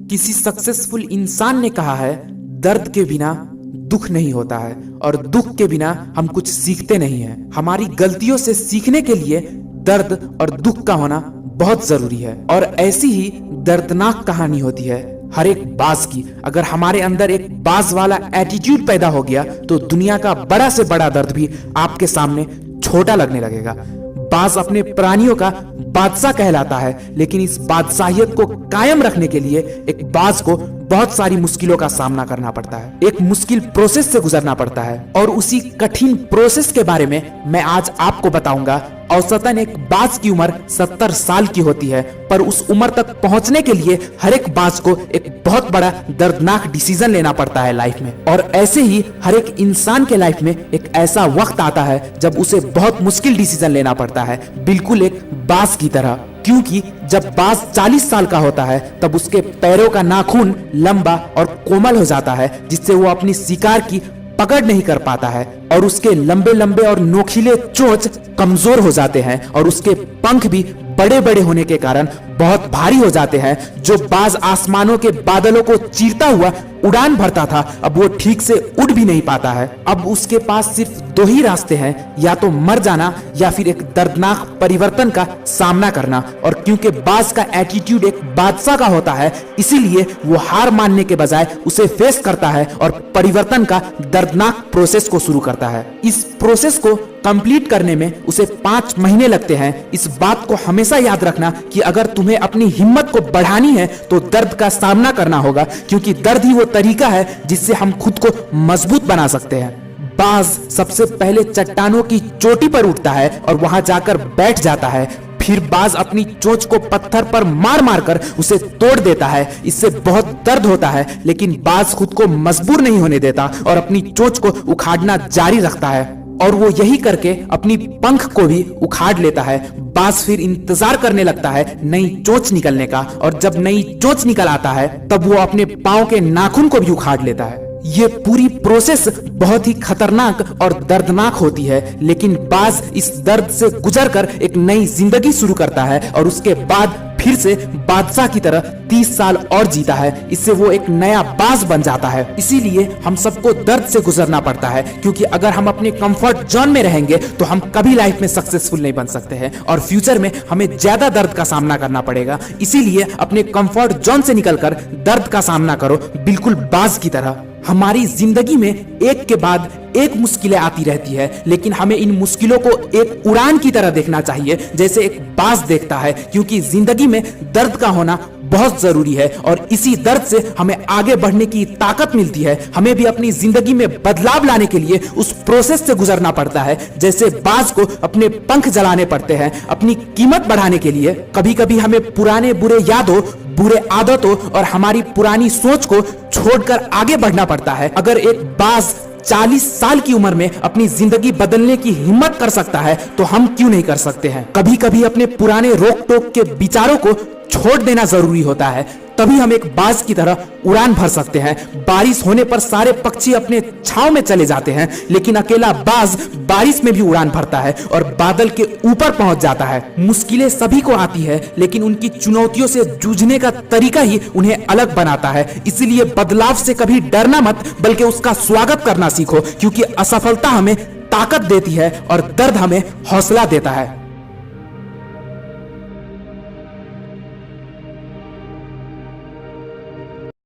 किसी सक्सेसफुल इंसान ने कहा है, दर्द के बिना दुख नहीं होता है और दुख के बिना हम कुछ सीखते नहीं हैं। हमारी गलतियों से सीखने के लिए दर्द और दुख का होना बहुत जरूरी है। और ऐसी ही दर्दनाक कहानी होती है हर एक बाज की। अगर हमारे अंदर एक बाज वाला एटीट्यूड पैदा हो गया तो दुनिया का बड़ा से बड़ा दर्द भी आपके सामने छोटा लगने लगेगा। बाज अपने प्राणियों का बादशाह कहलाता है, लेकिन इस बादशाहियत को कायम रखने के लिए एक बाज को बहुत सारी मुश्किलों का सामना करना पड़ता है, एक मुश्किल प्रोसेस से गुजरना पड़ता है। और उसी कठिन प्रोसेस के बारे में मैं आज आपको बताऊंगा। औसतन एक बाज की उम्र 70 साल की होती है, पर उस उम्र तक पहुंचने के लिए हर एक बाज को एक बहुत बड़ा दर्दनाक डिसीजन लेना पड़ता है लाइफ में। और ऐसे ही हर एक इंसान के लाइफ में एक ऐसा वक्त आता है जब उसे बहुत मुश्किल डिसीजन लेना पड़ता है, बिल्कुल एक बाज की तरह। क्योंकि जब बाज 40 साल का होता है तब उसके पैरों का नाखून लंबा और कोमल हो जाता है, जिससे वो अपनी शिकार की पकड़ नहीं कर पाता है। और उसके लंबे लंबे और नोखीले चोंच कमजोर हो जाते हैं और उसके पंख भी बड़े बड़े होने के कारण बहुत भारी हो जाते हैं। जो बाज आसमानों के बादलों को चीरता हुआ उड़ान भरता था, अब वो ठीक से उड़ भी नहीं पाता है। अब उसके पास सिर्फ दो ही रास्ते हैं, या तो मर जाना या फिर एक दर्दनाक परिवर्तन का सामना करना। और क्योंकि बाज का एटीट्यूड एक बादशाह का होता है, इसीलिए वो हार मानने के बजाय उसे फेस करता है और परिवर्तन का दर्दनाक प्रोसेस को शुरू करता है। इस प्रोसेस को कंप्लीट करने में उसे 5 महीने लगते हैं। इस बात को हमेशा याद रखना कि अगर तुम्हें अपनी हिम्मत को बढ़ानी है तो दर्द का सामना करना होगा, क्योंकि दर्द ही वो तरीका है जिससे हम खुद को मजबूत बना सकते हैं। बाज सबसे पहले चट्टानों की चोटी पर उठता है और वहां जाकर बैठ जाता है। फिर बाज अपनी चोंच को पत्थर पर मार मार कर उसे तोड़ देता है। इससे बहुत दर्द होता है, लेकिन बाज खुद को मजबूर नहीं होने देता और अपनी चोंच को उखाड़ना जारी रखता है। और वो यही करके अपनी पंख को भी उखाड़ लेता है। बाज फिर इंतजार करने लगता है नई चोंच निकलने का, और जब नई चोंच निकल आता है तब वो अपने पांव के नाखून को भी उखाड़ लेता है। ये पूरी प्रोसेस बहुत ही खतरनाक और दर्दनाक होती है, लेकिन बाज इस दर्द से गुजरकर एक नई जिंदगी शुरू करता है और उसके बाद फिर से बादशाह की तरह 30 साल और जीता है। इससे वो एक नया बाज बन जाता है। इसीलिए हम सबको दर्द से गुजरना पड़ता है, क्योंकि अगर हम अपने कंफर्ट जोन में रहेंगे तो हम कभी लाइफ में सक्सेसफुल नहीं बन सकते हैं और फ्यूचर में हमें ज्यादा दर्द का सामना करना पड़ेगा। इसीलिए अपने कंफर्ट जोन से निकलकर दर्द का सामना करो, बिल्कुल बाज की तरह। हमारी जिंदगी में एक के बाद एक मुश्किलें आती रहती है, लेकिन हमें इन मुश्किलों को एक उड़ान की तरह देखना चाहिए, जैसे एक बाज देखता है। क्योंकि जिंदगी में दर्द का होना बहुत जरूरी है और इसी दर्द से हमें आगे बढ़ने की ताकत मिलती है। हमें भी अपनी जिंदगी में बदलाव लाने के लिए उस प्रोसेस से गुजरना पड़ता है, जैसे बाज को अपने पंख जलाने पड़ते हैं अपनी कीमत बढ़ाने के लिए। कभी कभी हमें पुराने बुरे यादों, बुरे आदतों और हमारी पुरानी सोच को छोड़कर आगे बढ़ना पड़ता है। अगर एक बाज 40 साल की उम्र में अपनी जिंदगी बदलने की हिम्मत कर सकता है तो हम क्यों नहीं कर सकते हैं। कभी कभी अपने पुराने रोक टोक के विचारों को छोड़ देना जरूरी होता है, तभी हम एक बाज की तरह उड़ान भर सकते हैं। बारिश होने पर सारे पक्षी अपने छांव में चले जाते हैं, लेकिन अकेला बाज बारिश में भी उड़ान भरता है और बादल के ऊपर पहुंच जाता है। मुश्किलें सभी को आती है, लेकिन उनकी चुनौतियों से जूझने का तरीका ही उन्हें अलग बनाता है। इसलिए बदलाव से कभी डरना मत, बल्कि उसका स्वागत करना सीखो, क्योंकि असफलता हमें ताकत देती है और दर्द हमें हौसला देता है।